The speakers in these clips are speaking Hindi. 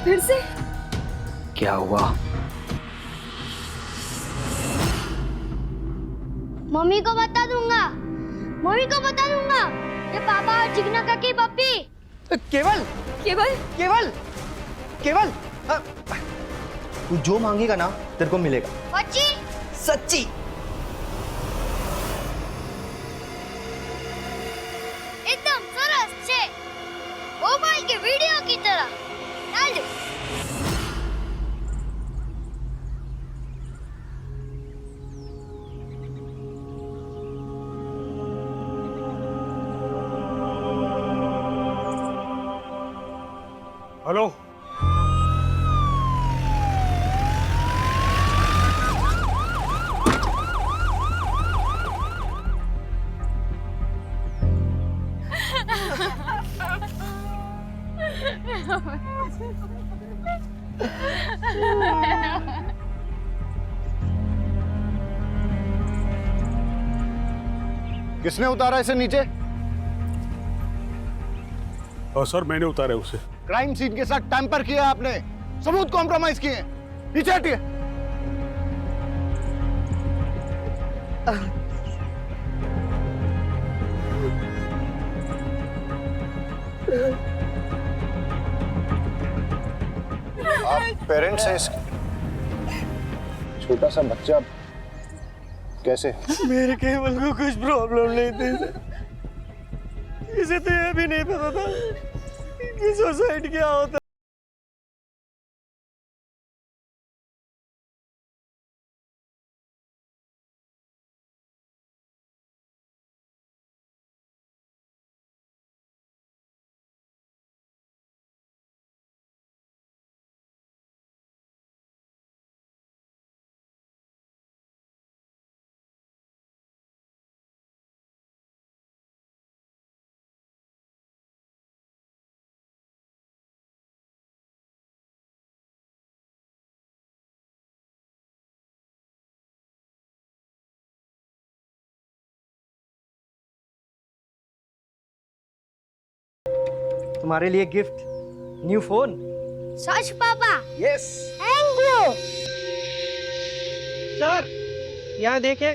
फिर से? क्या हुआ? मम्मी को बता दूंगा, मम्मी को बता दूंगा। ये पापा और चिकना काकी पप्पी। केवल केवल केवल केवल तू जो मांगेगा ना तेरे को मिलेगा। सच्ची? सच्ची। एकदम सरस छे, मोबाइल के वीडियो की तरह। डाल दे। हेलो, किसने उतारा इसे नीचे? सर मैंने उतारा उसे। क्राइम सीन के साथ टैंपर किया आपने, सबूत कॉम्प्रोमाइज किए। नीचे हटिए। आप पेरेंट्स हैं इसके? छोटा सा बच्चा कैसे? मेरे केवल को कुछ प्रॉब्लम नहीं थी। इसे तो यह भी नहीं पता था कि सुसाइड क्या होता। तुम्हारे लिए गिफ्ट, न्यू फोन। सच पापा? यस। Thank you. सर यहाँ देखे।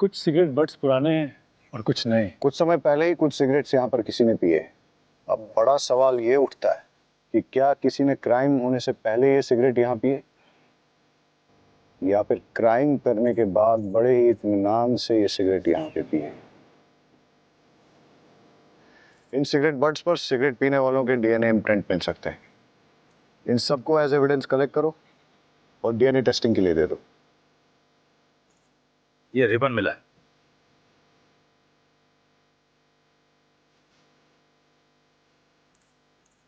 कुछ सिगरेट बट्स पुराने हैं और कुछ नए। कुछ समय पहले ही कुछ सिगरेट्स यहाँ पर किसी ने पिए। अब बड़ा सवाल ये उठता है कि क्या किसी ने क्राइम होने से पहले ये सिगरेट यहाँ पिए, या फिर क्राइम करने के बाद बड़े ही इत्मीनान से ये सिगरेट यहाँ पे पिए। इन सिगरेट बट्स पर सिगरेट पीने वालों के डीएनए इम्प्रिंट मिल सकते हैं। इन सबको एज एविडेंस कलेक्ट करो और डीएनए टेस्टिंग के लिए दे दो। ये रिबन मिला है।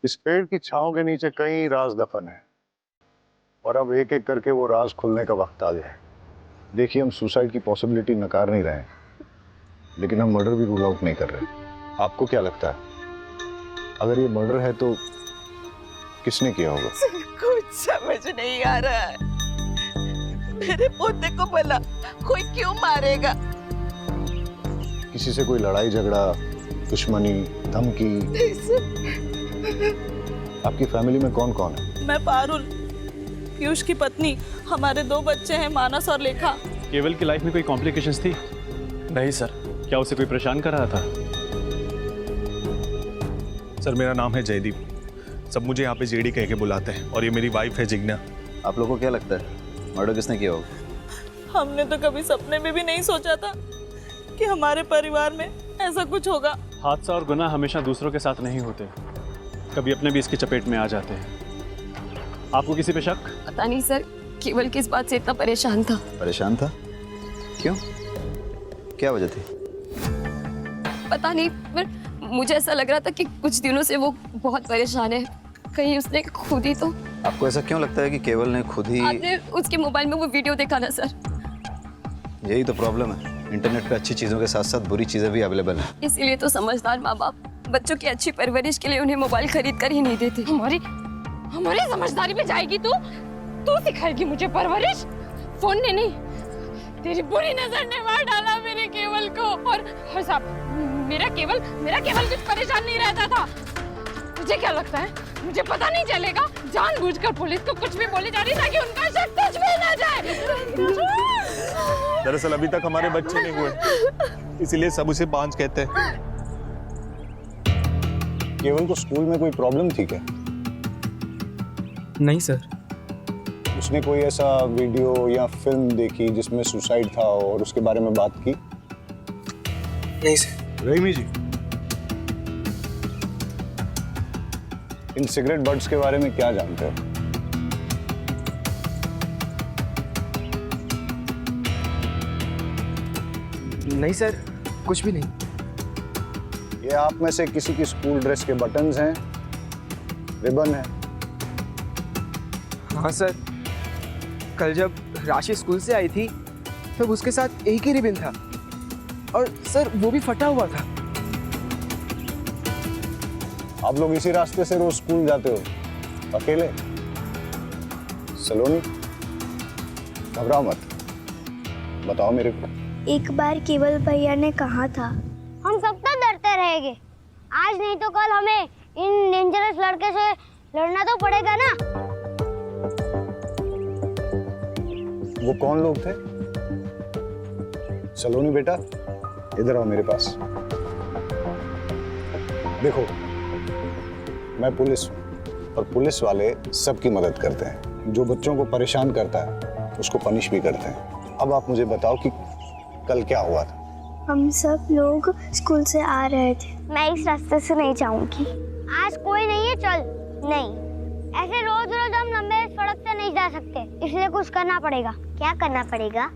इस पेड़ की छांव के नीचे कई राज दफन है और अब एक एक करके वो राज खुलने का वक्त आ गया है। देखिए, हम सुसाइड की पॉसिबिलिटी नकार नहीं रहे हैं, लेकिन हम मर्डर भी रूल आउट नहीं कर रहे। आपको क्या लगता है, अगर ये मर्डर है तो किसने किया होगा? कुछ समझ नहीं आ रहा है। मेरे पोते को भला कोई क्यों मारेगा? किसी से कोई लड़ाई झगड़ा, दुश्मनी, धमकी? आपकी फैमिली में कौन कौन है? मैं पारुल, पीयूष की पत्नी, हमारे 2 बच्चे हैं, मानस और लेखा। केवल की लाइफ में कोई कॉम्प्लिकेशंस थी? नहीं सर। क्या उसे कोई परेशान कर रहा था? सर मेरा नाम है जयदीप, सब मुझे यहाँ पे जेडी कह के बुलाते हैं, और ये मेरी वाइफ है जिग्ना। आप लोगों को क्या लगता है मर्डर किसने किया होगा? हमने तो कभी सपने में भी नहीं सोचा था कि हमारे परिवार में ऐसा कुछ होगा। हादसा और गुनाह हमेशा दूसरों के साथ नहीं होते, कभी अपने भी इसकी चपेट में आ जाते हैं। आपको किसी पे शक? पता नहीं सर, केवल किस बात से इतना परेशान था। परेशान था? क्यों? क्या वजह थी? पता नहीं, पर मुझे ऐसा लग रहा था कि कुछ दिनों से वो बहुत परेशान है। कहीं उसने खुद ही तो। आपको ऐसा क्यों लगता है कि केवल ने खुद ही? आपने उसके मोबाइल में वो वीडियो देखा ना सर? यही तो प्रॉब्लम है, इंटरनेट पे अच्छी चीजों के साथ साथ बुरी चीजें भी अवेलेबल है। इसीलिए तो समझदार माँ बाप बच्चों की अच्छी परवरिश के लिए उन्हें मोबाइल खरीद कर ही नहीं देते। हमारी समझदारी में जाएगी तू? तू सिखाएगी मुझे परवरिश? फोन ने नहीं, तेरी बुरी नजर ने मार डाला मेरे केवल को। और साहब, मेरा केवल कुछ परेशान नहीं रहता था। तुझे क्या लगता है मुझे पता नहीं चलेगा? जानबूझकर पुलिस को कुछ भी बोले जा रही ताकि उनका शक तुझ पे ना जाए। दरअसल अभी तक हमारे बच्चे नहीं हुए, इसीलिए सब उसे बांझ कहते हैं। केवल को स्कूल में कोई प्रॉब्लम थी क्या? नहीं सर। उसने कोई ऐसा वीडियो या फिल्म देखी जिसमें सुसाइड था और उसके बारे में बात की? नहीं सर। रहीमी जी, इन सिगरेट बट्स के बारे में क्या जानते हो? नहीं सर, कुछ भी नहीं। ये आप में से किसी की स्कूल ड्रेस के बटन्स हैं, रिबन है? हाँ सर, कल जब राशि स्कूल से आई थी तब उसके साथ एक ही रिबन था और सर वो भी फटा हुआ था। आप लोग इसी रास्ते से रोज स्कूल जाते हो अकेले? सलोनी, घबराओ मत, बताओ मेरे को। एक बार केवल भैया ने कहा था, हम सब तो डरते रहेंगे, आज नहीं तो कल हमें इन डेंजरस लड़के से लड़ना तो पड़ेगा ना। वो कौन लोग थे? सलोनी बेटा, इधर आओ मेरे पास। देखो, मैं पुलिस हूँ और पुलिस वाले सबकी मदद करते हैं। जो बच्चों को परेशान करता है उसको पनिश भी करते हैं। अब आप मुझे बताओ कि कल क्या हुआ था? हम सब लोग स्कूल से आ रहे थे। मैं इस रास्ते से नहीं जाऊंगी। आज कोई नहीं है, चल। नहीं, ऐसे रोज रोज हम लंबे सड़क से नहीं जा सकते, इसलिए कुछ करना पड़ेगा। क्या करना पड़ेगा?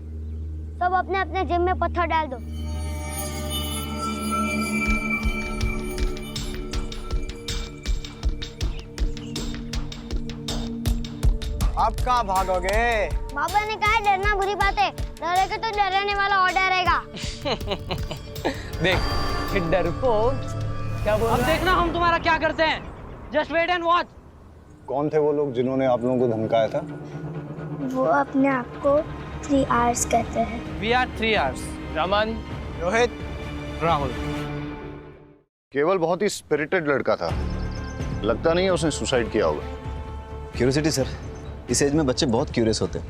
सब अपने अपने जेब में पत्थर डाल दो। आप कहाँ भागोगे? बाबा ने कहा है डरना बुरी बात है, डरेगा तो डराने वाला और डरेगा। देख डरपोक क्या बोल रहा है? अब देखना हम तुम्हारा क्या करते हैं। Just wait and watch. कौन थे वो लोग जिन्होंने आप लोगों को धमकाया था? वो अपने आप को 3 आवर्स कहते हैं। We are 3 hours. Raman, Rohit, Rahul. केवल बहुत ही स्पिरिटेड लड़का था, लगता नहीं है उसने सुसाइड किया होगा। क्यूरियोसिटी सर, इस एज में बच्चे बहुत क्यूरियस होते हैं,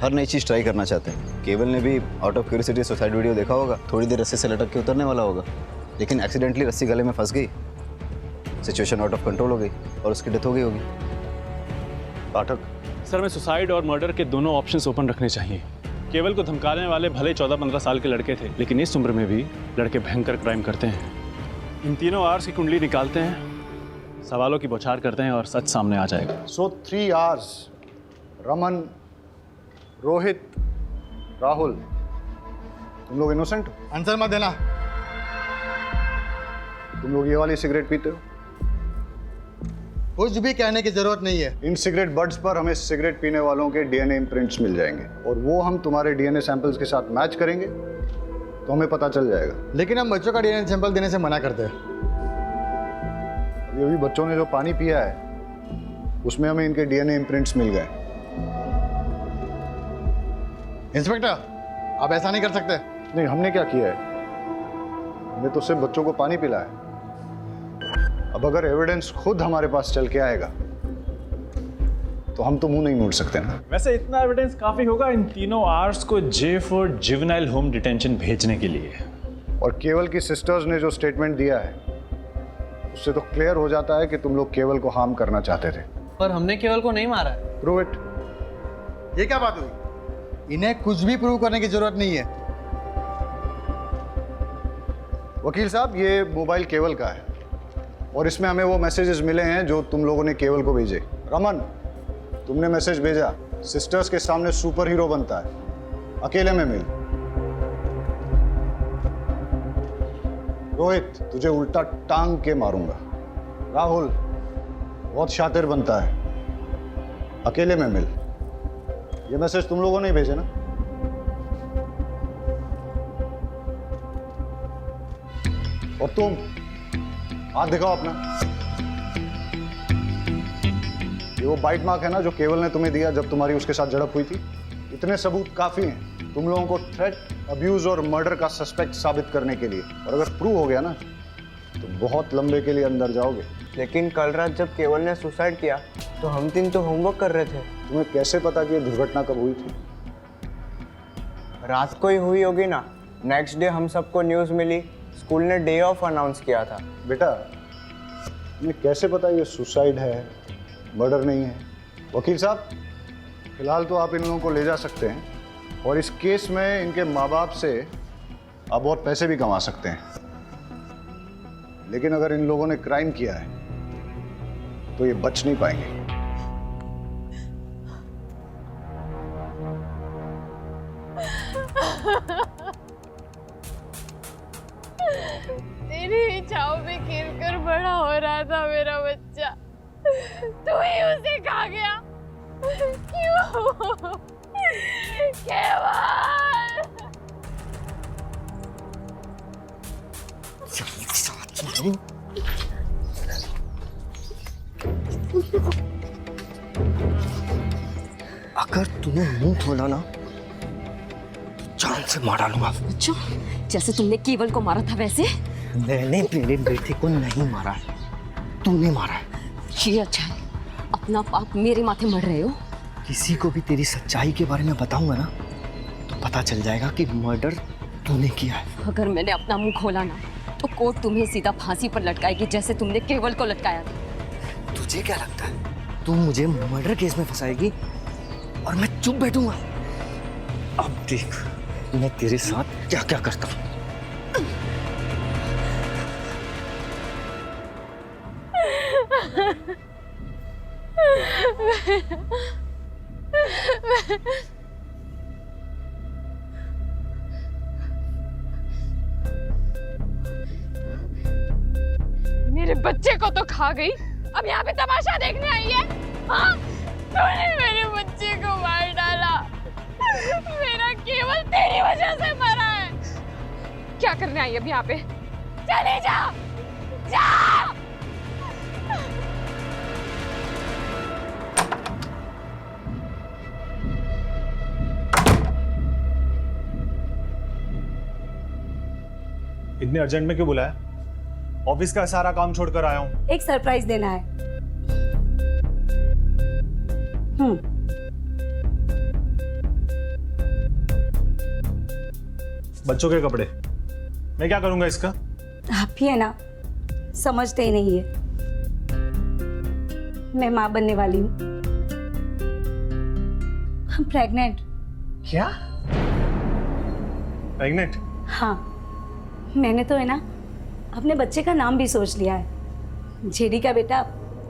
हर नई चीज़ ट्राई करना चाहते हैं। केवल ने भी out of curiosity suicide video देखा होगा, थोड़ी देर रस्सी से लटक के उतरने वाला होगा, लेकिन एक्सीडेंटली रस्सी गले में फंस गई, सिचुएशन आउट ऑफ कंट्रोल हो गई और उसकी डेथ हो गई होगी। पाठक सर, मैं सुसाइड और मर्डर के दोनों ऑप्शंस ओपन रखने चाहिए। केवल को धमकाने वाले भले 14-15 साल के लड़के थे, लेकिन इस उम्र में भी लड़के भयंकर क्राइम करते हैं। इन तीनों आवर्स की कुंडली निकालते हैं, सवालों की बौछार करते हैं और सच सामने आ जाएगा। सो 3 आवर्स, रमन, रोहित, राहुल, तुम लोग इनोसेंट हो? आंसर मत देना। तुम लोग ये वाली सिगरेट पीते हो? कुछ भी कहने की जरूरत नहीं है। इन सिगरेट बड्स पर हमें सिगरेट पीने वालों के डीएनए इम्प्रिंट्स मिल जाएंगे और वो हम तुम्हारे डीएनए सैंपल्स के साथ मैच करेंगे तो हमें पता चल जाएगा। लेकिन हम बच्चों का डीएनए सैंपल देने से मना करते हैं। अभी बच्चों ने जो पानी पिया है उसमें हमें इनके डीएनए इम्प्रिंट्स मिल गए। इंस्पेक्टर, आप ऐसा नहीं कर सकते। नहीं, हमने क्या किया है, हमने तो सिर्फ बच्चों को पानी पिलाया है। अब अगर एविडेंस खुद हमारे पास चल के आएगा तो हम तो मुंह नहीं मोड़ सकते ना। वैसे इतना एविडेंस काफी होगा इन तीनों आर्ट्स को J for juvenile home detention भेजने के लिए। और केवल की सिस्टर्स ने जो स्टेटमेंट दिया है उससे तो क्लियर हो जाता है कि तुम लोग केवल को हार्म करना चाहते थे। पर हमने केवल को नहीं मारा है। Prove it. ये क्या बात हुई? इन्हें कुछ भी प्रूव करने की जरूरत नहीं है। वकील साहब, ये मोबाइल केवल का है और इसमें हमें वो मैसेजेस मिले हैं जो तुम लोगों ने केवल को भेजे। रमन, तुमने मैसेज भेजा, सिस्टर्स के सामने सुपर हीरो बनता है, अकेले में मिल। रोहित, तुझे उल्टा टांग के मारूंगा। राहुल, बहुत शातिर बनता है, अकेले में मिल। ये मैसेज तुम लोगों ने भेजे ना? और तुम हाथ दिखाओ अपना। ये वो बाइट मार्क है ना जो केवल ने तुम्हें दिया जब तुम्हारी उसके साथ झड़प हुई थी। इतने सबूत काफी हैं तुम लोगों को थ्रेट, अब्यूज और मर्डर का सस्पेक्ट साबित करने के लिए। और अगर प्रूव हो गया ना तो बहुत लंबे के लिए अंदर जाओगे। लेकिन कल रात जब केवल ने सुसाइड किया तो हम तीन तो होमवर्क कर रहे थे। तुम्हें कैसे पता कि ये दुर्घटना कब हुई थी? रात को ही हुई होगी ना। नेक्स्ट डे हम सबको न्यूज़ मिली, स्कूल ने डे ऑफ अनाउंस किया था। बेटा तुम्हें कैसे पता ये सुसाइड है, मर्डर नहीं है? वकील साहब, फिलहाल तो आप इन लोगों को ले जा सकते हैं और इस केस में इनके माँ बाप से आप बहुत पैसे भी कमा सकते हैं। लेकिन अगर इन लोगों ने क्राइम किया है तो ये बच नहीं पाएंगे। तेरी छाव में खेलकर बड़ा हो रहा था मेरा बच्चा, तू ही उसे खा गया। क्यों? केवल अगर तूने मुंह खोला ना जान से मार डालूंगा। अच्छा, जैसे तुमने केवल को मारा था वैसे? मैंने मेरे बेटे को नहीं मारा है, तूने मारा है। ये अच्छा है, अपना पाप मेरे माथे मर रहे हो। किसी को भी तेरी सच्चाई के बारे में बताऊंगा ना तो पता चल जाएगा कि मर्डर तूने किया है। अगर मैंने अपना मुंह खोला ना तो कोर्ट तुम्हें सीधा फांसी पर लटकाएगी, जैसे तुमने केवल को लटकाया था। तुझे क्या लगता है तू मुझे मर्डर केस में फंसाएगी और मैं चुप बैठूंगा? अब देख मैं तेरे साथ क्या क्या करता हूँ। मेरे बच्चे को तो खा गई, अब यहाँ पे तमाशा देखने आई है? हाँ, तूने मेरे बच्चे को मार डाला। मेरा केवल तेरी वजह से मरा है। क्या करने आई अब यहाँ पे? चले जा, जा। इतने अर्जेंट में क्यों बुलाया? ऑफिस का सारा काम छोड़कर आया हूँ। एक सरप्राइज देना है। बच्चों के कपड़े मैं क्या करूंगा इसका? आप ही है ना, समझते ही नहीं है। मैं माँ बनने वाली हूँ। हम प्रेग्नेंट। क्या? प्रेग्नेंट? हाँ, मैंने तो है ना अपने बच्चे का नाम भी सोच लिया है। जेडी का बेटा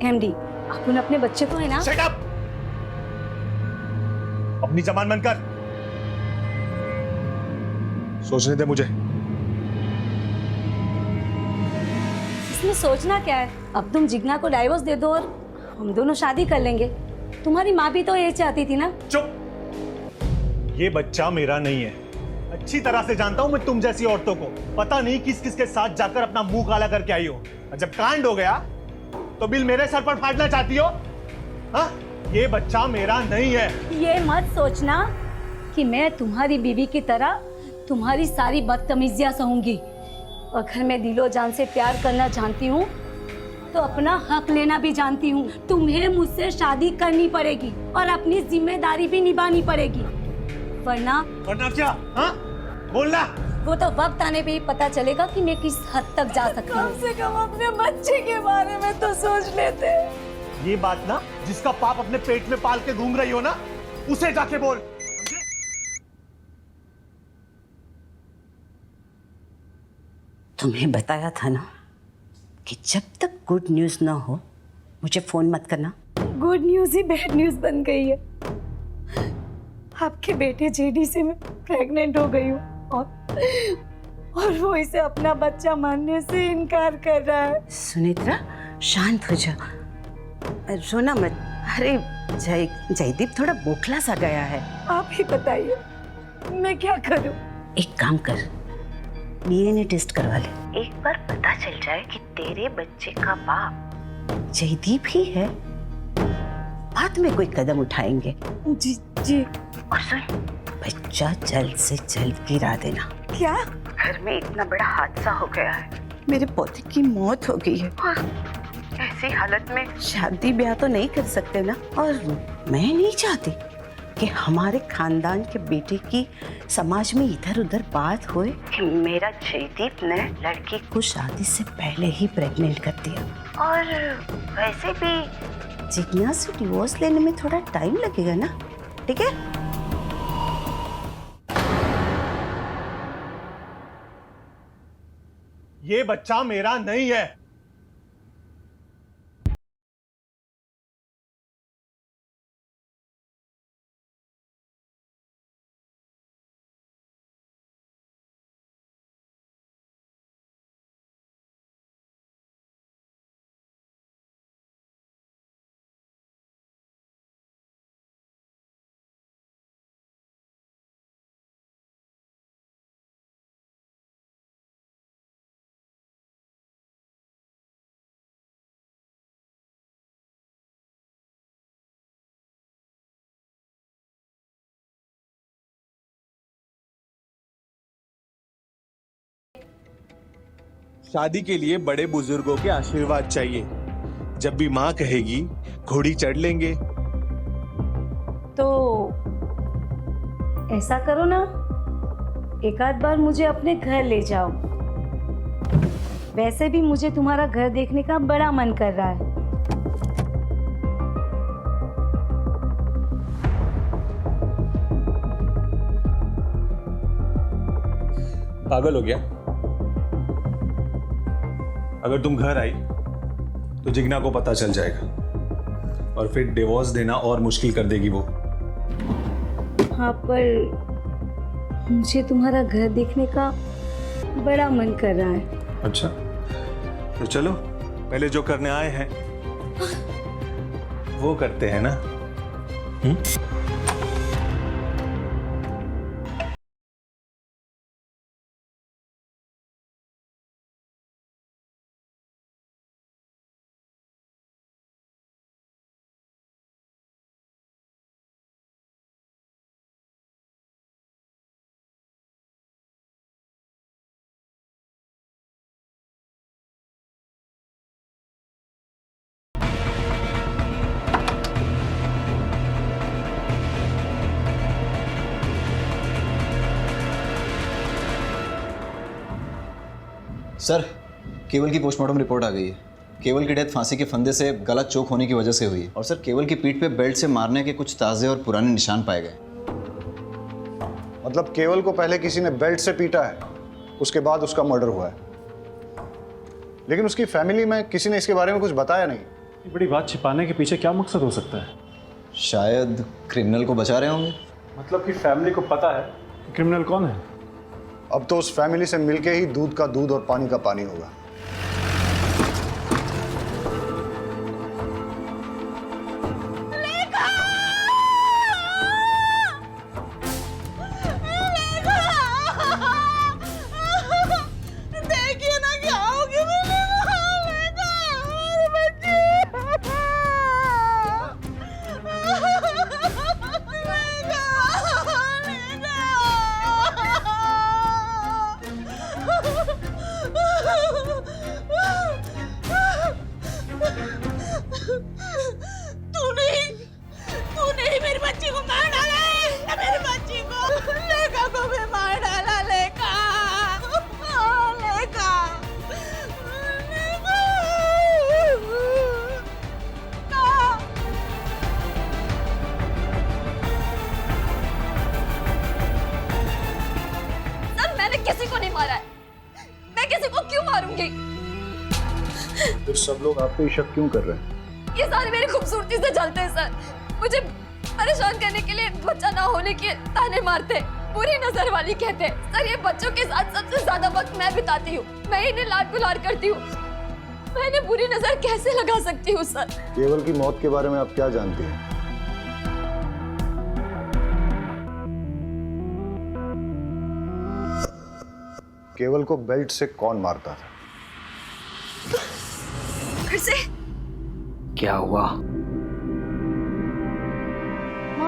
एमडी। अपन अपने बच्चे को है ना। Shut up! अपनी जबान बंद कर। सोचने दे मुझे। इसमें सोचना क्या है? अब तुम जिग्ना को डाइवोर्स दे दो और हम दोनों शादी कर लेंगे। तुम्हारी माँ भी तो ये चाहती थी ना। चुप! ये बच्चा मेरा नहीं है। अच्छी तरह से जानता हूं मैं तुम जैसी औरतों को। पता नहीं किस किस के साथ जाकर अपना मुंह काला करके आई हो। और जब कांड हो गया तो बिल मेरे सर पर फाड़ना चाहती हो? हाँ? ये बच्चा मेरा नहीं है। ये मत सोचना कि मैं तुम्हारी बीवी की तरह तुम्हारी सारी बदतमीजियां सहूंगी। अगर मैं दिलो जान से प्यार करना जानती हूँ तो अपना हक लेना भी जानती हूँ। तुम्हें मुझसे शादी करनी पड़ेगी और अपनी जिम्मेदारी भी निभानी पड़ेगी, वरना क्या? हाँ? बोलना। वो तो वक्त आने पे ही पता चलेगा कि मैं किस हद तक जा सकती हूँ। कम से कम अपने बच्चे के बारे में तो सोच लेते। ये बात ना जिसका पाप अपने पेट में पाल के घूम रही हो ना, उसे जाके बोल। तुम्हें बताया था ना कि जब तक गुड न्यूज़ ना हो मुझे फोन मत करना। गुड न्यूज़ ही बैड न्यूज़ बन गई है। आपके बेटे जेडी से मैं प्रेग्नेंट हो गई हूँ और वो इसे अपना बच्चा मानने से इनकार कर रहा है। सुनेत्रा, शांत हो जा, रोना मत। अरे जयदीप थोड़ा बोखला सा गया है। आप ही बताइए मैं क्या करूं? एक काम कर, डीएनए टेस्ट करवा ले। एक बार पता चल जाए कि तेरे बच्चे का बाप जयदीप ही है बाद में कोई कदम उठाएंगे। जी जी। और सुन, बच्चा जल्द से जल्द गिरा देना। क्या? घर में इतना बड़ा हादसा हो गया है, मेरे पोते की मौत हो गई है और ऐसी हालत में शादी ब्याह तो नहीं कर सकते ना। और मैं नहीं चाहती कि हमारे खानदान के बेटे की समाज में इधर उधर बात होए कि मेरा जयदीप ने लड़की को शादी से पहले ही प्रेग्नेंट कर दिया। और वैसे भी जिज्ञासु डिवोर्स लेने में थोड़ा टाइम लगेगा ना, ठीक है? ये बच्चा मेरा नहीं है। शादी के लिए बड़े बुजुर्गों के आशीर्वाद चाहिए। जब भी माँ कहेगी घोड़ी चढ़ लेंगे। तो ऐसा करो ना, एक आध बार मुझे अपने घर ले जाओ। वैसे भी मुझे तुम्हारा घर देखने का बड़ा मन कर रहा है। पागल हो गया? अगर तुम घर आई तो जिग्ना को पता चल जाएगा और फिर डिवोर्स देना और मुश्किल कर देगी वो। हाँ, पर मुझे तुम्हारा घर देखने का बड़ा मन कर रहा है। अच्छा, तो चलो पहले जो करने आए हैं वो करते हैं ना। सर, केवल की पोस्टमार्टम रिपोर्ट आ गई है। केवल की डेथ फांसी के फंदे से गला चोक होने की वजह से हुई है। और सर, केवल की पीठ पे बेल्ट से मारने के कुछ ताज़े और पुराने निशान पाए गए। मतलब केवल को पहले किसी ने बेल्ट से पीटा है, उसके बाद उसका मर्डर हुआ है। लेकिन उसकी फैमिली में किसी ने इसके बारे में कुछ बताया नहीं। ये बड़ी बात छिपाने के पीछे क्या मकसद हो सकता है? शायद क्रिमिनल को बचा रहे होंगे। मतलब कि फैमिली को पता है कि क्रिमिनल कौन है? अब तो उस फैमिली से मिलके ही दूध का दूध और पानी का पानी होगा। देखिए ना क्या हो गया तूने ही मेरी बच्ची को मार डाला है। मेरी बच्ची को, लेका को भी मार डाला। लेका सर, मैंने किसी को नहीं मारा है। मैं किसी को क्यों मारूंगी? तो सब लोग आप पे ही शक क्यों कर रहे हैं? ये सारे मेरी खूबसूरती से जलते हैं सर। मुझे परेशान करने के लिए बच्चा ना होने के ताने मारते, बुरी नजर वाली कहते। सर, ये बच्चों के साथ सबसे ज्यादा वक्त मैं बिताती हूँ। मैं इन्हें लाड गुलार करती हूँ। मैं इन्हें बुरी नजर कैसे लगा सकती हूँ सर? केवल की मौत के बारे में आप क्या जानती हैं? केवल को बेल्ट से कौन मारता था? फिर से क्या हुआ?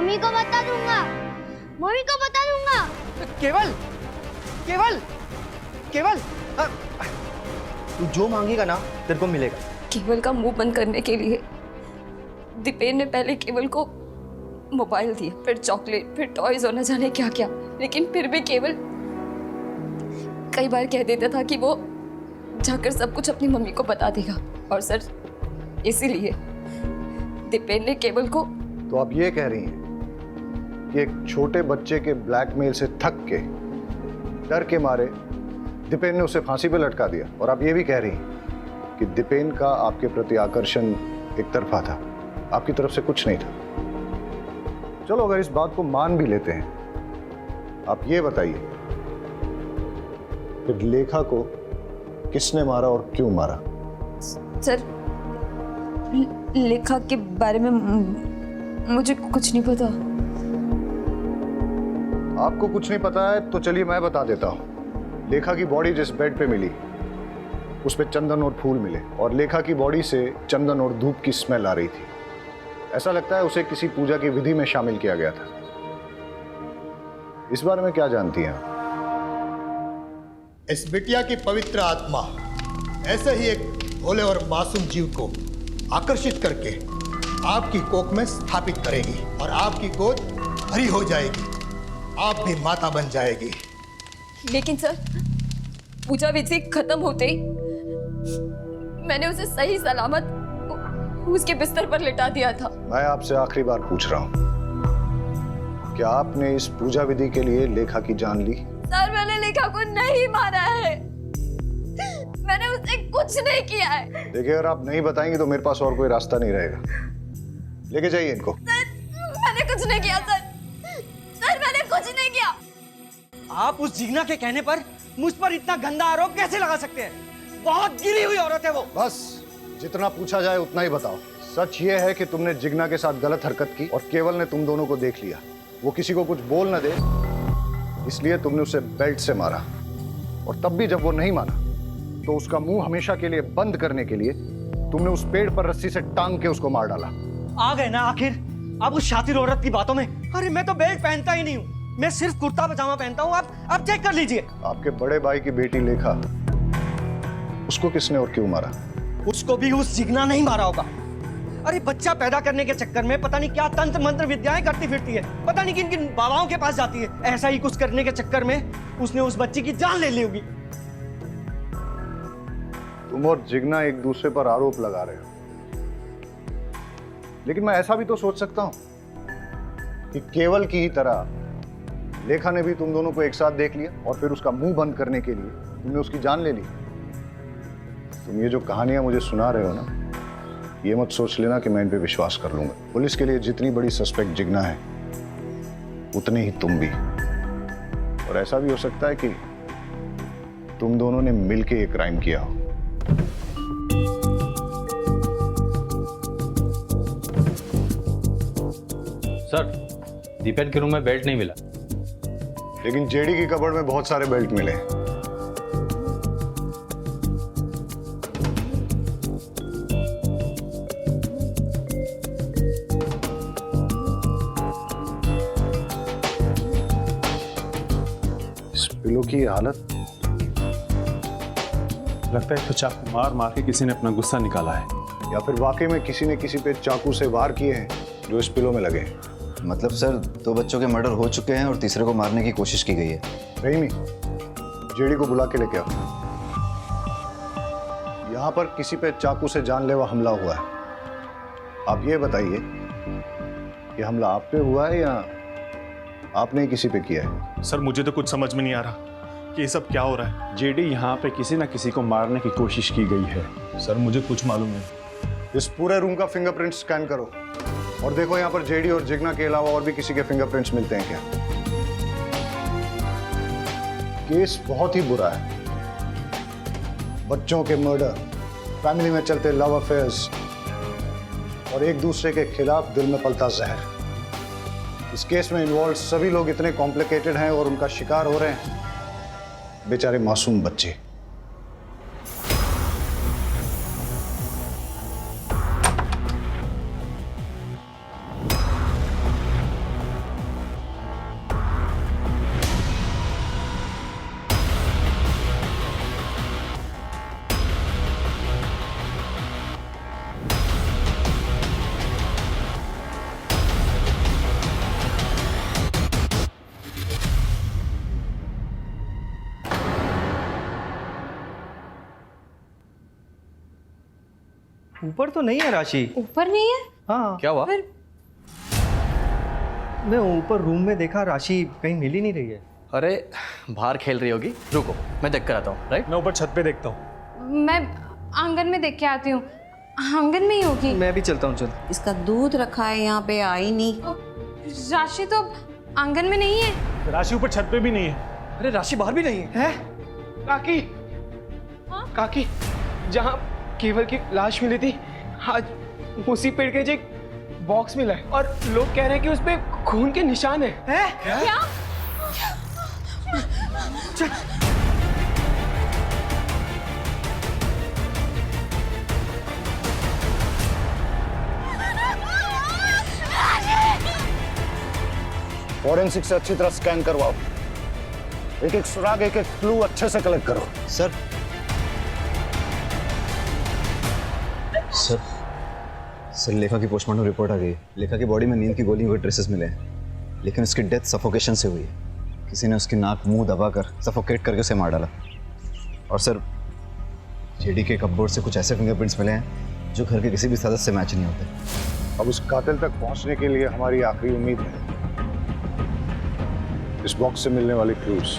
मम्मी को बता दूंगा, मम्मी को बता दूंगा। केवल केवल केवल तू जो मांगेगा ना तेरे को मिलेगा। केवल का मुंह बंद करने के लिए दीपेन ने पहले केवल को मोबाइल दिए, फिर चॉकलेट, फिर टॉयज और न जाने क्या क्या, लेकिन फिर भी केवल कई बार कह देता था कि वो जाकर सब कुछ अपनी मम्मी को बता देगा। और सर इसीलिए दीपेन ने केवल को। तो आप ये कह रही हैं कि एक छोटे बच्चे के ब्लैकमेल से थक के, डर के मारे दीपेन ने उसे फांसी पे लटका दिया, और आप ये भी कह रही हैं कि दीपेन का आपके प्रति आकर्षण एक तरफा था, आपकी तरफ से कुछ नहीं था। चलो अगर इस बात को मान भी लेते हैं, आप ये बताइए फिर लेखा को किसने मारा और क्यों मारा? सर लेखा के बारे में मुझे कुछ नहीं पता। आपको कुछ नहीं पता है तो चलिए मैं बता देता हूं। लेखा की बॉडी जिस बेड पे मिली उस पे चंदन और फूल मिले, और लेखा की बॉडी से चंदन और धूप की स्मेल आ रही थी। ऐसा लगता है उसे किसी पूजा की विधि में शामिल किया गया था। इस बारे में क्या जानती हैं आप? इस बिटिया की पवित्र आत्मा ऐसे ही एक भोले और मासूम जीव को आकर्षित करके आपकी कोख में स्थापित करेगी, और आपकी गोद भरी हो जाएगी, आप भी माता बन जाएगी। लेकिन सर पूजा विधि खत्म होते ही मैंने उसे सही सलामत उसके बिस्तर पर लिटा दिया था। मैं आपसे आखिरी बार पूछ रहा हूं, क्या आपने इस पूजा विधि के लिए लेखा की जान ली? सर मैंने लेखा को नहीं मारा है, मैंने उससे कुछ नहीं किया है। देखिए अगर आप नहीं बताएंगे तो मेरे पास और कोई रास्ता नहीं रहेगा। लेके जाइए इनको। सर मैंने कुछ नहीं किया सर, सर मैंने कुछ नहीं किया। आप उस जिग्ना के कहने पर मुझ पर इतना गंदा आरोप कैसे लगा सकते हैं? बहुत गिरी हुई औरत है वो। बस जितना पूछा जाए उतना ही बताओ। सच ये है कि तुमने जिग्ना के साथ गलत हरकत की और केवल ने तुम दोनों को देख लिया। वो किसी को कुछ बोल न दे इसलिए तुमने उसे बेल्ट से मारा, और तब भी जब वो नहीं माना तो उसका मुंह हमेशा के लिए बंद करने के लिए तुमने उस पेड़ पर रस्सी से टांग के उसको मार डाला। आ गए ना आखिर अब उस शातिर औरत की बातों में। अरे मैं तो बेल्ट पहनता ही नहीं हूँ, मैं सिर्फ कुर्ता पजामा पहनता हूँ। आप चेक कर लीजिए। आपके बड़े भाई की बेटी लेखा, उसको किसने और क्यों मारा? उसको भी उस जिग्ना नहीं मारा होगा। अरे बच्चा पैदा करने के चक्कर में पता नहीं क्या तंत्र मंत्र विद्याएं करती फिरती है, पता नहीं किन किन बाबाओं के पास जाती है। ऐसा ही कुछ करने के चक्कर में उसने उस बच्ची की जान ले ली होगी। तुम और जिग्ना एक दूसरे पर आरोप लगा रहे हो, लेकिन मैं ऐसा भी तो सोच सकता हूं कि केवल की ही तरह लेखा ने भी तुम दोनों को एक साथ देख लिया और फिर उसका मुंह बंद करने के लिए तुमने उसकी जान ले ली। तुम ये जो कहानियां मुझे सुना रहे हो ना, ये मत सोच लेना कि मैं इन पे विश्वास कर लूंगा। पुलिस के लिए जितनी बड़ी सस्पेक्ट जिग्ना है उतनी ही तुम भी, और ऐसा भी हो सकता है कि तुम दोनों ने मिलके ये क्राइम किया हो। सर दीपेन के रूम में बेल्ट नहीं मिला, लेकिन जेडी की कबर्ड में बहुत सारे बेल्ट मिले। इस पिलो की हालत, लगता है तो चाकू मार मार के किसी ने अपना गुस्सा निकाला है, या फिर वाकई में किसी ने किसी पे चाकू से वार किए हैं जो इस पिलो में लगे हैं। मतलब सर 2 बच्चों के मर्डर हो चुके हैं और तीसरे को मारने की कोशिश की गई है। रहीमी, जेडी को बुला के लेके आओ। यहाँ पर किसी पे चाकू से जानलेवा हमला हुआ है। आप ये बताइए कि हमला आप पे हुआ है या आपने किसी पे किया है? सर मुझे तो कुछ समझ में नहीं आ रहा कि ये सब क्या हो रहा है। जेडी यहाँ पे किसी ना किसी को मारने की कोशिश की गई है। सर मुझे कुछ मालूम नहीं। इस पूरे रूम का फिंगरप्रिंट स्कैन करो और देखो यहाँ पर जेडी और जिग्ना के अलावा और भी किसी के फिंगरप्रिंट्स मिलते हैं क्या। केस बहुत ही बुरा है। बच्चों के मर्डर, फैमिली में चलते लव अफेयर्स और एक दूसरे के खिलाफ दिल में पलता जहर। इस केस में इन्वॉल्व सभी लोग इतने कॉम्प्लिकेटेड हैं और उनका शिकार हो रहे हैं बेचारे मासूम बच्चे। ऊपर तो नहीं है राशि। ऊपर नहीं है? हाँ। क्या हुआ? फिर मैं ऊपर रूम में देखा, राशि कहीं मिल ही नहीं रही है। अरे बाहर खेल रही होगी, रुको मैं देख कर आता हूँ। राइट, मैं ऊपर छत पे देखता हूँ। मैं आंगन में देख के आती हूँ, आंगन में ही होगी। मैं भी चलता हूँ, चल। इसका दूध रखा है यहाँ पे, आई नहीं। राशि तो आंगन में नहीं है। राशि ऊपर छत पे भी नहीं है। अरे राशि बाहर भी नहीं है। काकी, काकी, जहाँ केवल की लाश मिली थी, आज उसी पेड़ के एक बॉक्स मिला है और लोग कह रहे हैं कि उस पे खून के निशान है। क्या? फॉरेंसिक से अच्छी तरह स्कैन करवाओ, एक एक सुराग, एक एक क्लू अच्छे से कलेक्ट करो। सर सर सर लेखा की पोस्टमार्टम रिपोर्ट आ गई। लेखा की बॉडी में नींद की गोलियों के ट्रेसेस मिले हैं, लेकिन उसकी डेथ सफोकेशन से हुई है। किसी ने उसकी नाक मुंह दबाकर सफोकेट करके उसे मार डाला। और सर जेडी के कपबोर्ड से कुछ ऐसे फिंगरप्रिंट्स मिले हैं जो घर के किसी भी सदस्य से मैच नहीं होते। अब उस कातिल तक पहुंचने के लिए हमारी आखिरी उम्मीद है इस बॉक्स से मिलने वाले क्लूज।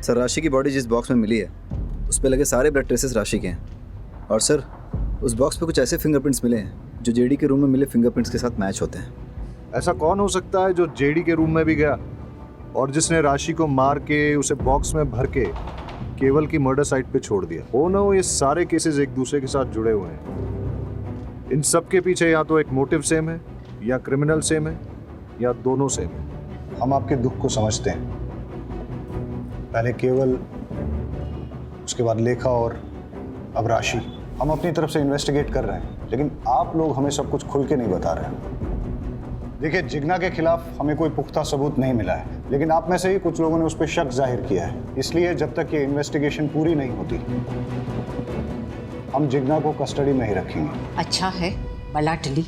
सर राशि की बॉडी जिस बॉक्स में मिली है उस पर लगे सारे ब्लड ट्रेसेस राशि के हैं। और सर उस बॉक्स पे कुछ ऐसे फिंगरप्रिंट्स मिले हैं जो जेडी के रूम में मिले फिंगरप्रिंट्स के साथ मैच होते हैं। ऐसा कौन हो सकता है जो जेडी के रूम में भी गया और जिसने राशि को मार के उसे बॉक्स में भर के केवल की मर्डर साइट पे छोड़ दिया? हो ना हो ये सारे केसेस एक दूसरे के साथ जुड़े हुए हैं। इन सब के पीछे या तो एक मोटिव सेम है, या क्रिमिनल सेम है, या दोनों सेम है। हम आपके दुख को समझते हैं। पहले केवल, उसके बाद लेखा और अब राशि। हम अपनी तरफ से इन्वेस्टिगेट कर रहे हैं, लेकिन आप लोग हमें सब कुछ खुल के नहीं बता रहे हैं। देखिए, जिग्ना के खिलाफ हमें कोई पुख्ता सबूत नहीं मिला है, लेकिन आप में से ही कुछ लोगों ने उस पर शक जाहिर किया है। इसलिए जब तक ये इन्वेस्टिगेशन पूरी नहीं होती हम जिग्ना को कस्टडी में ही रखेंगे। अच्छा है, बला टली,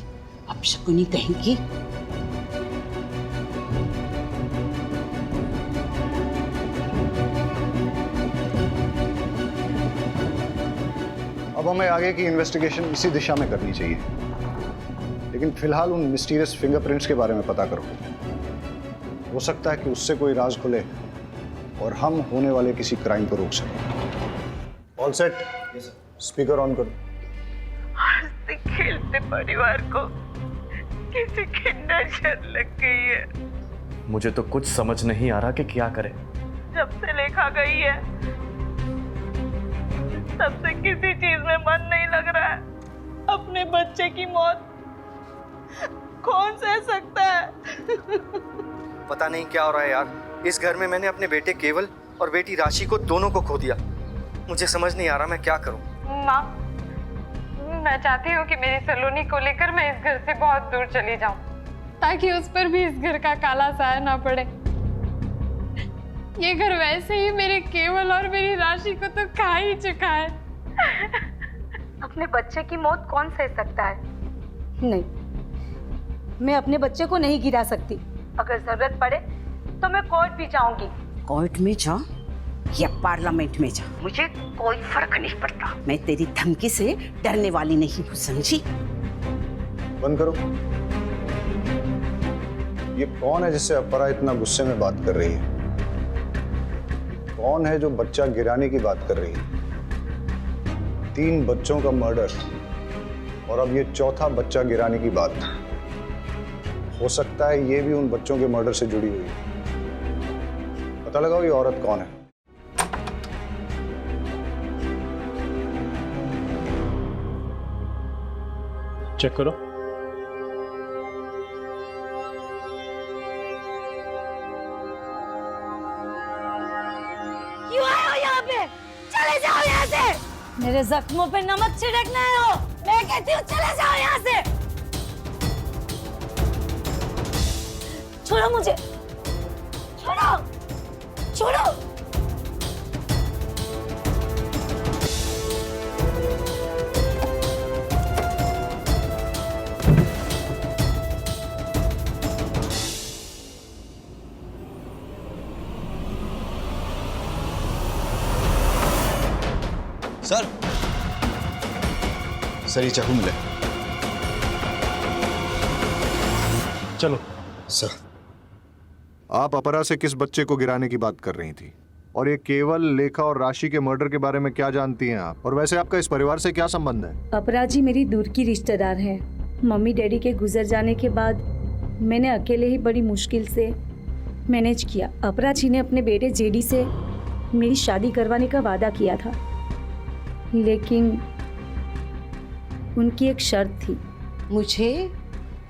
अब शकुनी कहेंगी। अब हमें आगे की इन्वेस्टिगेशन इसी दिशा में करनी चाहिए, लेकिन फिलहाल उन मिस्टीरियस फिंगरप्रिंट्स के बारे में पता करो। हो सकता है कि उससे कोई राज खुले और हम होने वाले किसी क्राइम को रोक सकें। All set? स्पीकर ऑन करो। हंसते खेलते परिवार को किसी की नजर लग गई है। मुझे तो कुछ समझ नहीं आ रहा कि क्या करें। जब से लेखा गई है तब से किसी चीज में मन नहीं लग रहा है। अपने बच्चे की मौत कौन सह सकता है? पता नहीं क्या हो रहा है यार। इस घर में मैंने अपने बेटे केवल और बेटी राशि को दोनों को खो दिया। मुझे समझ नहीं आ रहा मैं क्या करूं। माँ, मैं चाहती हूँ कि मेरी सलोनी को लेकर मैं इस घर से बहुत दूर चली जाऊं, ताकि उस पर भी इस घर का काला साया ना पड़े। ये घर वैसे ही मेरे केवल और मेरी राशि को तो खा ही चुका है। अपने बच्चे की मौत कौन सह सकता है? नहीं, मैं अपने बच्चे को नहीं गिरा सकती। अगर जरूरत पड़े तो मैं कोर्ट भी जाऊंगी। कोर्ट में जा या पार्लियामेंट में जा, मुझे कोई फर्क नहीं पड़ता। मैं तेरी धमकी से डरने वाली नहीं हूँ, समझी? बंद करो। ये कौन है जिससे अपरा इतना गुस्से में बात कर रही है? कौन है जो बच्चा गिराने की बात कर रही है? 3 बच्चों का मर्डर और अब ये चौथा बच्चा गिराने की बात। हो सकता है ये भी उन बच्चों के मर्डर से जुड़ी हुई है। पता लगाओ ये औरत कौन है। चेक करो। क्यों आए हो यहाँ पे? चले जाओ यहाँ से। मेरे जख्मों पे नमक छिड़कना है हो। मैं कहती हूँ चले जाओ यहाँ से। छोड़ो मुझे, छोड़ो, छोड़ो। सर सर ये चाकू मिला। चलो। सर, आप अपरा से किस बच्चे को गिराने की बात कर रही थी? और ये केवल, लेखा और राशि के मर्डर के बारे में क्या जानती हैं आप? और वैसे आपका इस परिवार से क्या संबंध है? अपरा जी मेरी दूर की रिश्तेदार है। मम्मी डैडी के गुजर जाने के बाद मैंने अकेले ही बड़ी मुश्किल से मैनेज किया। अपरा जी ने अपने बेटे जेडी से मेरी शादी करवाने का वादा किया था, लेकिन उनकी एक शर्त थी। मुझे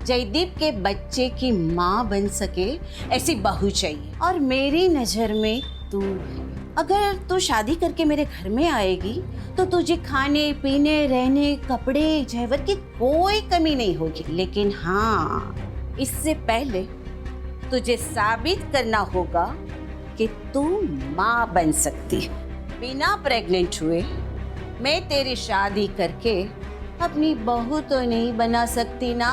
जयदीप के बच्चे की माँ बन सके ऐसी बहू चाहिए, और मेरी नज़र में तू है। अगर तू शादी करके मेरे घर में आएगी तो तुझे खाने पीने, रहने, कपड़े, जेवर की कोई कमी नहीं होगी। लेकिन हाँ, इससे पहले तुझे साबित करना होगा कि तू माँ बन सकती है। बिना प्रेग्नेंट हुए मैं तेरी शादी करके अपनी बहू तो नहीं बना सकती ना।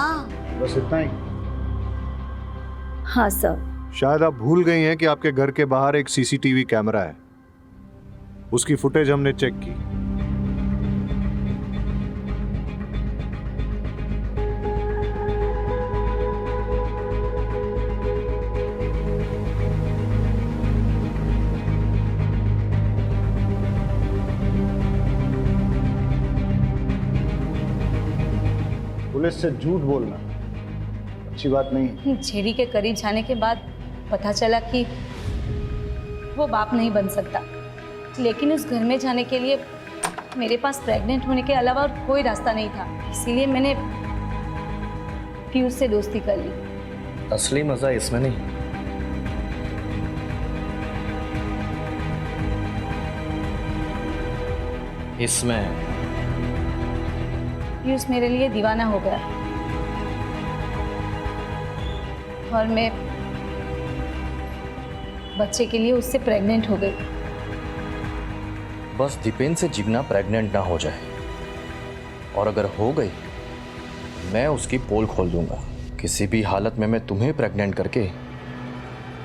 बस इतना ही? हाँ सर। शायद आप भूल गई हैं कि आपके घर के बाहर एक सीसीटीवी कैमरा है। उसकी फुटेज हमने चेक की। पुलिस से झूठ बोलना अच्छी बात नहीं है। जेडी के करीब जाने के बाद पता चला कि वो बाप नहीं बन सकता, लेकिन उस घर में जाने के लिए मेरे पास प्रेग्नेंट होने के अलावा और कोई रास्ता नहीं था। इसीलिए मैंने पीयूष से दोस्ती कर ली। असली मजा इसमें नहीं, इसमें। पीयूष मेरे लिए दीवाना हो गया और मैं बच्चे के लिए उससे प्रेग्नेंट हो गई। बस दीपेन से जिग्ना प्रेग्नेंट ना हो जाए, और अगर हो गई मैं उसकी पोल खोल दूंगा। किसी भी हालत में मैं तुम्हें प्रेग्नेंट करके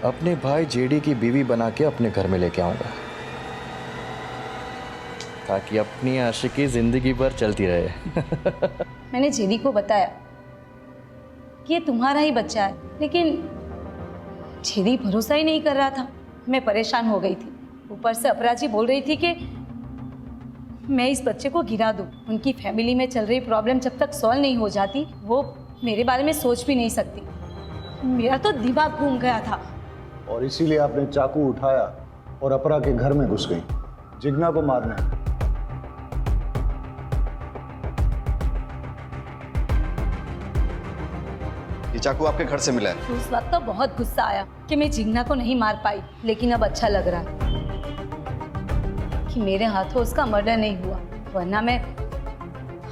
अपने भाई जेडी की बीवी बना के अपने घर में लेके आऊंगा, ताकि अपनी आशिकी जिंदगी भर चलती रहे। मैंने जेडी को बताया कि ये तुम्हारा ही बच्चा है, लेकिन जेडी भरोसा ही नहीं कर रहा था। मैं परेशान हो गई थी। ऊपर से अपराजी बोल रही थी कि मैं इस बच्चे को गिरा दूं। उनकी फैमिली में चल रही प्रॉब्लम जब तक सॉल्व नहीं हो जाती वो मेरे बारे में सोच भी नहीं सकती। मेरा तो दिमाग घूम गया था। और इसीलिए आपने चाकू उठाया और अपरा के घर में घुस गई जिग्ना को मारने। ये चाकू आपके घर से मिला है? उस वक्त तो बहुत गुस्सा आया कि मैं जिग्ना को नहीं मार पाई, लेकिन अब अच्छा लग रहा है कि मेरे हाथों उसका मर्डर नहीं हुआ, वरना मैं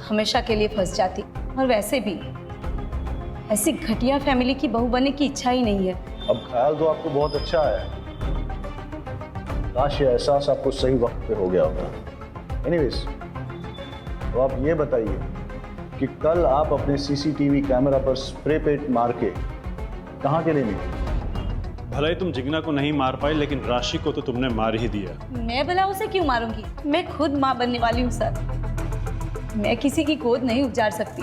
हमेशा के लिए फंस जाती। और वैसे भी ऐसी घटिया फैमिली की बहू बनने की इच्छा ही नहीं है। अब ख्याल तो आपको बहुत अच्छा है, काश ये एहसास आपको सही वक्त पे हो गया होता। एनीवेज, तो आप ये बताइए कि कल आप अपने सीसीटीवी कैमरा पर स्प्रे पेंट मार के कहाँ के लिए निकले? भले ही तुम जिग्ना को नहीं मार पाई, लेकिन राशि को तो तुमने मार ही दिया। मैं भला उसे क्यों मारूंगी? मैं खुद माँ बनने वाली हूँ सर। मैं किसी की गोद नहीं उजाड़ सकती।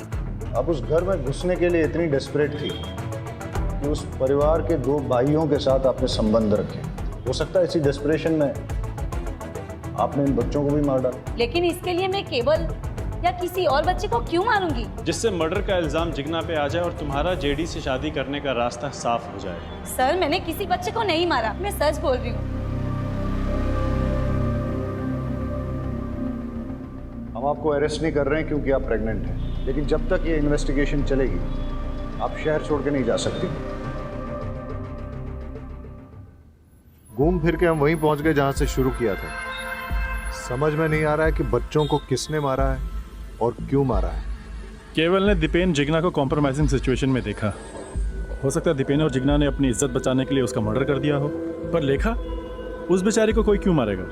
आप उस घर में घुसने के लिए इतनी डेस्परेट थी कि उस परिवार के 2 भाइयों के साथ आपने संबंध रखे। हो सकता है इसी डेस्परेशन में आपने इन बच्चों को भी मार डाला। लेकिन इसके लिए मैं केवल या किसी और बच्चे को क्यों मारूंगी? जिससे मर्डर का इल्जाम जिग्ना पे आ जाए और तुम्हारा जेडी से शादी करने का रास्ता साफ हो जाए। सर, मैंने किसी बच्चे को नहीं मारा, मैं सच बोल रही हूँ। हम आपको अरेस्ट नहीं कर रहे हैं क्योंकि आप प्रेग्नेंट हैं, लेकिन जब तक ये इन्वेस्टिगेशन चलेगी आप शहर छोड़ के नहीं जा सकती। घूम फिर के हम वहीं पहुंच गए जहां से शुरू किया था। समझ में नहीं आ रहा है कि बच्चों को किसने मारा है और क्यों मारा है। केवल ने दीपेन जिग्ना को कॉम्प्रोमाइजिंग सिचुएशन में देखा। हो सकता है दीपेन और जिग्ना ने अपनी इज्जत बचाने के लिए उसका मर्डर कर दिया हो, पर लेखा, उस बेचारी को कोई क्यों मारेगा?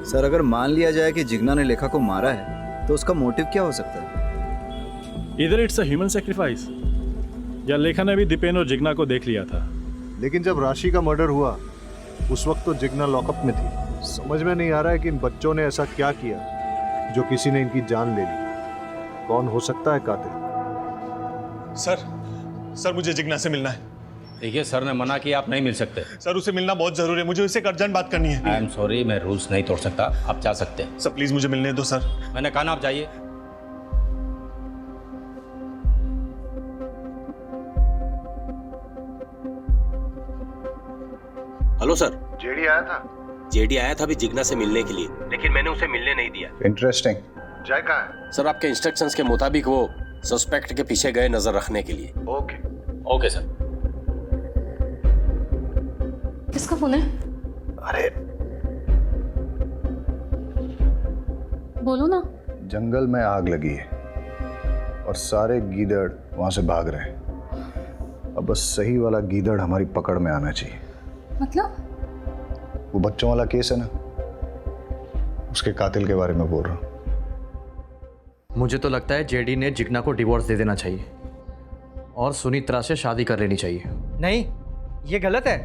सर, अगर मान लिया जाए कि जिग्ना ने लेखा को मारा है तो उसका मोटिव क्या हो सकता है? इधर इट्स अ ह्यूमन सैक्रिफाइस, या लेखा ने भी दीपेन और जिग्ना को देख लिया था। लेकिन जब राशि का मर्डर हुआ उस वक्त तो जिग्ना लॉकअप में थी। समझ में नहीं आ रहा है कि इन बच्चों ने ऐसा क्या किया जो किसी ने इनकी जान ले ली। कौन हो सकता है कातिल? सर मुझे जिग्ना से मिलना है। देखिए सर ने मना किया, आप नहीं मिल सकते। सर उसे मिलना बहुत जरूरी है, मुझे उससे एक अर्जेंट बात करनी है। आई एम सॉरी, मैं रूल्स नहीं तोड़ सकता, आप जा सकते हैं। सर प्लीज मुझे मिलने दो सर। मैंने कहा ना आप जाइए। Hello sir. जेडी आया था? जेडी आया था अभी जिग्ना से मिलने के लिए, लेकिन मैंने उसे मिलने नहीं दिया। इंटरेस्टिंग। जय कहाँ है? सर आपके इंस्ट्रक्शंस के मुताबिक वो सस्पेक्ट के पीछे गए नजर रखने के लिए। Okay okay sir. किसका फोन है? अरे बोलो ना। जंगल में आग लगी है और सारे गीदड़ वहां से भाग रहे हैं। अब बस सही वाला गीदड़ हमारी पकड़ में आना चाहिए। मतलब? वो बच्चों वाला केस है ना, उसके कातिल के बारे में बोल रहा हूँ। मुझे तो लगता है जेडी ने जिग्ना को डिवोर्स दे देना चाहिए और सुनित्रा से शादी कर लेनी चाहिए। नहीं, ये गलत है।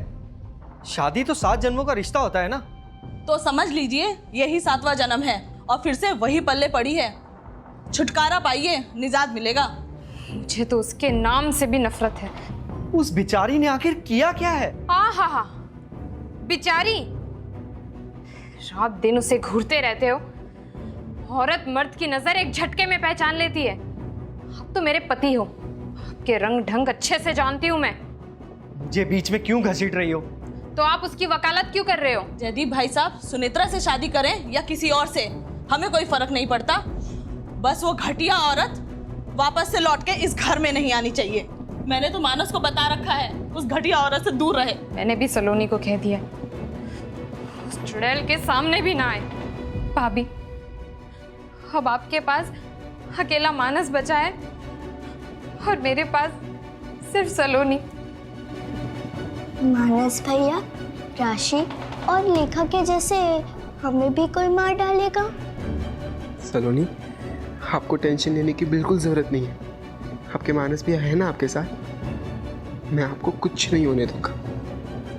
शादी तो 7 जन्मों का रिश्ता होता है ना। तो समझ लीजिए यही 7वां जन्म है और फिर से वही पल्ले पड़ी है। छुटकारा पाइए, निजात मिलेगा। मुझे तो उसके नाम से भी नफरत है। उस बिचारी ने आखिर किया क्या है? हाँ, बिचारी। रात दिन उसे घूरते रहते हो। औरत मर्द की नजर एक झटके में पहचान लेती है। आप तो मेरे पति हो, आपके रंग ढंग अच्छे से जानती हूँ मैं। मुझे बीच में क्यों घसीट रही हो? तो आप उसकी वकालत क्यों कर रहे हो? जयदीप भाई साहब, सुनेत्रा से शादी करें या किसी और से, हमें कोई फर्क नहीं पड़ता। बस वो घटिया औरत वापस से लौट के इस घर में नहीं आनी चाहिए। मैंने तो मानस को बता रखा है उस घटिया औरत से दूर रहे। मैंने भी सलोनी को कह दिया उस चुड़ैल के सामने भी ना आए। भाभी, अब आपके पास अकेला मानस बचा है और मेरे पास सिर्फ सलोनी। मानस भैया, राशि और लेखा के जैसे हमें भी कोई मार डालेगा? सलोनी, आपको टेंशन लेने की बिल्कुल जरूरत नहीं है। आपके मानस भी है ना आपके साथ। मैं आपको कुछ नहीं होने दूंगा,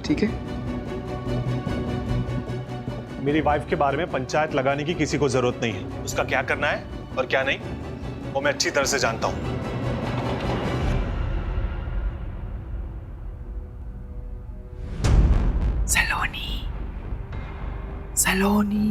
ठीक है? मेरी वाइफ के बारे में पंचायत लगाने की किसी को जरूरत नहीं है। उसका क्या करना है और क्या नहीं वो मैं अच्छी तरह से जानता हूं। सलोनी।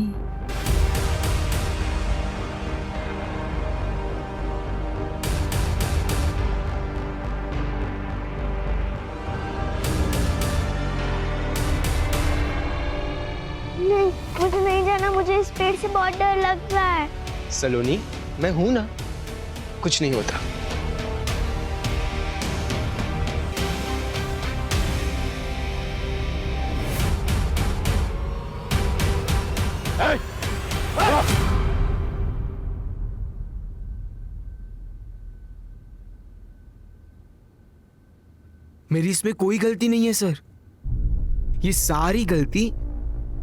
नहीं, मुझे नहीं जाना। मुझे इस पेड़ से बहुत डर लग रहा है। सलोनी, मैं हूं ना, कुछ नहीं होता। मेरी इसमें कोई गलती नहीं है सर। ये सारी गलती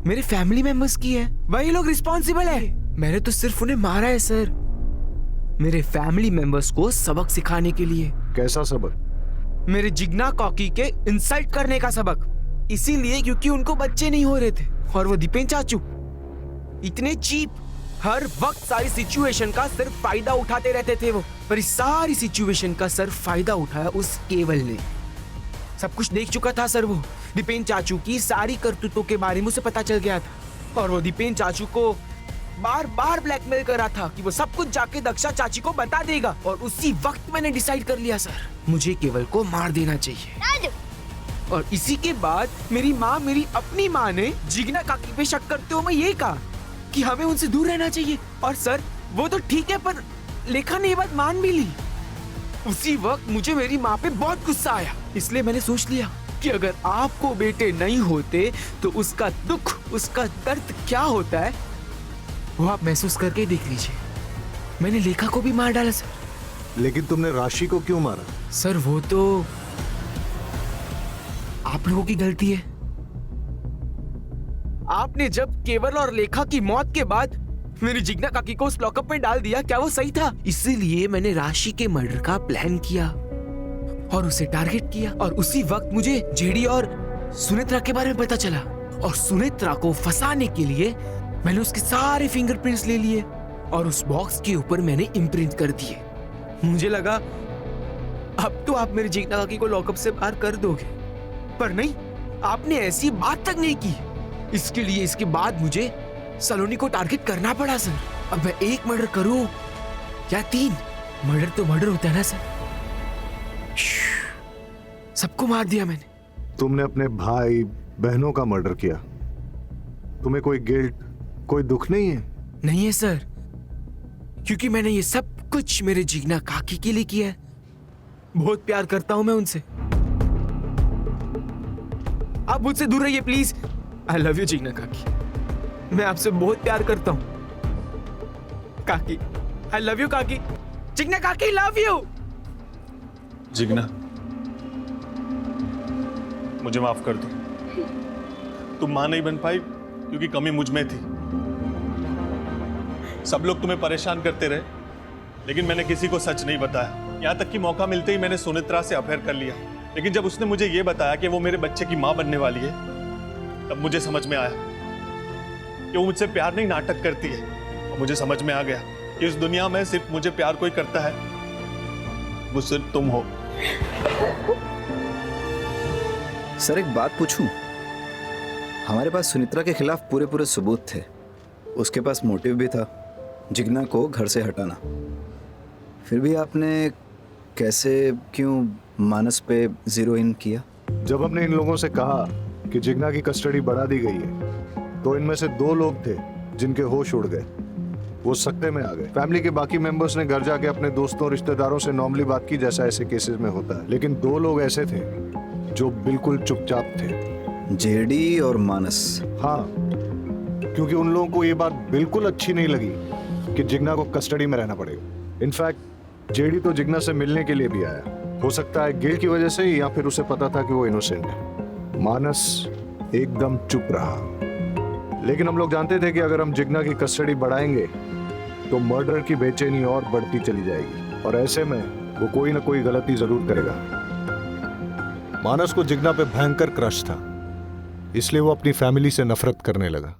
मेरे फैमिली मेंबर्स की है। वही लोग रिस्पॉन्सिबल है। मैंने तो सिर्फ उन्हें मारा है सर, मेरे फैमिली मेंबर्स को सबक सिखाने के लिए। कैसा सबक? मेरे जिग्ना कॉकी के इंसल्ट करने का सबक। इसीलिए क्योंकि उनको बच्चे नहीं हो रहे थे और वो दीपेन चाचू इतने चीप, हर वक्त सारी सिचुएशन का सिर्फ फायदा उठाते रहते थे वो। पर इस सारी सिचुएशन का सिर्फ फायदा उठाया उस केवल ने। सब कुछ देख चुका था सर वो। दीपेन चाचू की सारी करतूतों के बारे में उसे पता चल गया था और वो दीपेन चाचू को बार बार ब्लैकमेल कर रहा था कि वो सब कुछ जाके दक्षा चाची को बता देगा। और उसी वक्त मैंने डिसाइड कर लिया सर, मुझे केवल को मार देना चाहिए। और इसी के बाद मेरी माँ, मेरी अपनी माँ ने जिग्ना काकी पे शक करते हुए ये कहा कि हमें उनसे दूर रहना चाहिए। और सर वो तो ठीक है, पर लेखा ने ये बात मान भी ली। उसी वक्त मुझे मेरी माँ पे बहुत गुस्सा आया, इसलिए मैंने सोच लिया कि अगर आपको बेटे नहीं होते तो उसका दुख, उसका दर्द क्या होता है वो आप महसूस करके देख लीजिए। मैंने लेखा को भी मार डाला सर। लेकिन तुमने राशि को क्यों मारा? सर वो तो आप लोगों की गलती है। आपने जब केवल और लेखा की मौत के बाद मेरी जिग्ना काकी को उस लॉकअप में डाल दिया, क्या वो सही था? इसीलिए मैंने राशि के मर्डर का प्लान किया और उसे टारगेट किया। और उसी वक्त मुझे जेडी और सुनेत्रा के बारे में पता चला और सुनेत्रा को फंसाने के लिए मैंने उसके सारे फिंगरप्रिंट्स ले लिए और उस बॉक्स के ऊपर मैंने इम्प्रिंट कर दिए। मुझे लगा अब तो आप मेरे जीना काकी को लॉकअप से बाहर कर दोगे, पर नहीं, आपने ऐसी बात तक नहीं की। इसके लिए इसके बाद मुझे सलोनी को टारगेट करना पड़ा सर। अब मैं 1 मर्डर करूं या 3, मर्डर तो मर्डर होता है ना सर। सबको मार दिया मैंने। तुमने अपने भाई बहनों का मर्डर किया, तुम्हें कोई गिल्ट, कोई दुख नहीं है? नहीं है सर, क्योंकि मैंने ये सब कुछ मेरे जीना काकी के लिए किया है। बहुत प्यार करता हूं मैं उनसे। आप मुझसे दूर रहिए प्लीज। आई लव यू जीना काकी, मैं आपसे बहुत प्यार करता हूं काकी। आई लव यू काकी। जीना काकी लव यू। जिग्ना, मुझे माफ कर दो। तुम मां नहीं बन पाई क्योंकि कमी मुझ में थी। सब लोग तुम्हें परेशान करते रहे, लेकिन मैंने किसी को सच नहीं बताया। यहाँ तक कि मौका मिलते ही मैंने सुनित्रा से अफेयर कर लिया। लेकिन जब उसने मुझे ये बताया कि वो मेरे बच्चे की मां बनने वाली है, तब मुझे समझ में आया कि वो मुझसे प्यार नहीं, नाटक करती है। और मुझे समझ में आ गया कि इस दुनिया में सिर्फ मुझे प्यार कोई करता है, वो सिर्फ तुम हो। सर एक बात पूछूं? हमारे पास सुनित्रा के खिलाफ पूरे सबूत थे। उसके पास मोटिव भी था, जिग्ना को घर से हटाना। फिर भी आपने कैसे, क्यों मानस पे जीरो इन किया? जब हमने इन लोगों से कहा कि जिग्ना की कस्टडी बढ़ा दी गई है, तो इनमें से 2 लोग थे जिनके होश उड़ गए। वो सकते में आ गए। फैमिली के बाकी मेंबर्स ने घर जाके अपने दोस्तों रिश्तेदारों से नॉर्मली बात की, जैसा ऐसे केसेस में होता है। लेकिन 2 लोग ऐसे थे जो बिल्कुल चुपचाप थे। जेडी और मानस। हाँ, क्योंकि उन लोगों को ये बात बिल्कुल अच्छी नहीं लगी कि जिग्ना को कस्टडी में रहना पड़ेगा। इनफैक्ट जेडी तो जिग्ना से मिलने के लिए भी आया। हो सकता है गिल्ट की वजह से, या फिर उसे पता था कि वो इनोसेंट है। मानस एकदम चुप रहा। लेकिन हम लोग जानते थे कि अगर हम जिग्ना की कस्टडी बढ़ाएंगे तो मर्डर की बेचैनी और बढ़ती चली जाएगी, और ऐसे में वो कोई ना कोई गलती जरूर करेगा। मानस को जिग्ना पे भयंकर क्रश था, इसलिए वो अपनी फैमिली से नफरत करने लगा।